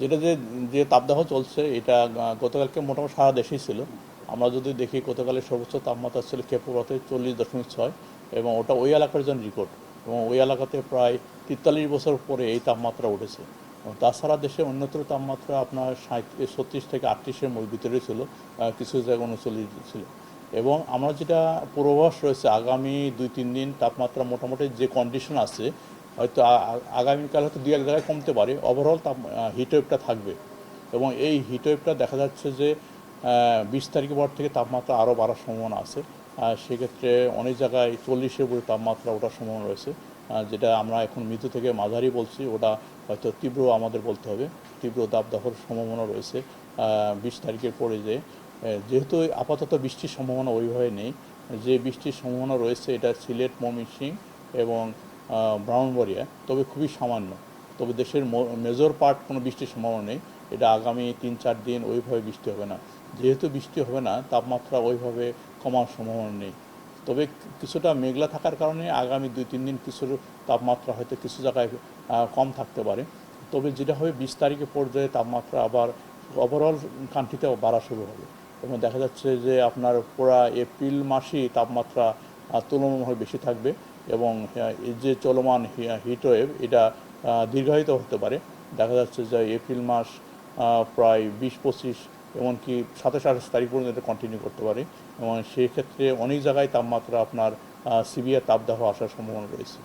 যেটা যে যে তাপদাহ চলছে এটা গতকালকে মোটামুটি সারা দেশেই ছিল। আমরা যদি দেখি গতকালের সর্বোচ্চ তাপমাত্রা ছিল ক্ষেপপাতে 40.6, এবং ওটা ওই এলাকার জন্য রেকর্ড, এবং ওই এলাকাতে প্রায় 43 বছর পরে এই তাপমাত্রা উঠেছে। এবং তাছাড়া দেশে অন্যত্র তাপমাত্রা আপনার 36 থেকে 38-এর ভিতরে ছিল, কিছু জায়গায় 39 ছিল। এবং আমরা যেটা পূর্বাভাস রয়েছে আগামী 2-3 দিন তাপমাত্রা মোটামুটি যে কন্ডিশন আছে, হয়তো আগামীকাল হয়তো 2-1 জায়গায় কমতে পারে, ওভারঅল হিটওয়েভটা থাকবে। এবং এই হিটওয়েভটা দেখা যাচ্ছে যে 20 তারিখের পর থেকে তাপমাত্রা আরও বাড়ার সম্ভাবনা আছে। সেক্ষেত্রে অনেক জায়গায় 40-এর উপরে তাপমাত্রা ওঠার সম্ভাবনা রয়েছে, যেটা আমরা এখন মৃদু থেকে মাঝারি বলছি, ওটা হয়তো তীব্র আমাদের বলতে হবে। তীব্র দাবদাহর সম্ভাবনা রয়েছে 20 তারিখের পরে। যেহেতু আপাতত বৃষ্টির সম্ভাবনা ওইভাবে নেই, যে বৃষ্টির সম্ভাবনা রয়েছে এটা সিলেট, ময়মনসিংহ এবং ব্রাহ্মণবাড়িয়া, তবে খুবই সামান্য। তবে দেশের মেজর পার্ট কোনো বৃষ্টির সম্ভাবনা নেই। এটা আগামী 3-4 দিন ওইভাবে বৃষ্টি হবে না। যেহেতু বৃষ্টি হবে না, তাপমাত্রা ওইভাবে কমার সম্ভাবনা নেই। তবে কিছুটা মেঘলা থাকার কারণে আগামী 2-3 দিন কিছু তাপমাত্রা হয়তো কিছু জায়গায় কম থাকতে পারে। তবে যেটা হবে 20 তারিখের পর্যায়ে তাপমাত্রা আবার ওভারঅল কান্ট্রিতেও বাড়া শুরু হবে। এবং দেখা যাচ্ছে যে আপনার পুরা এপ্রিল মাসেই তাপমাত্রা তুলনামূলকভাবে বেশি থাকবে। এবং এই যে চলমান হিটওয়েভ এটা দীর্ঘায়িত হতে পারে। দেখা যাচ্ছে যে এপ্রিল মাস প্রায় 20-25, এমনকি 27-28 তারিখ পর্যন্ত এটা কন্টিনিউ করতে পারে। এবং সেই ক্ষেত্রে অনেক জায়গায় তাপমাত্রা আপনার সিভিয়ার তাপদাহ আসার সম্ভাবনা রয়েছে।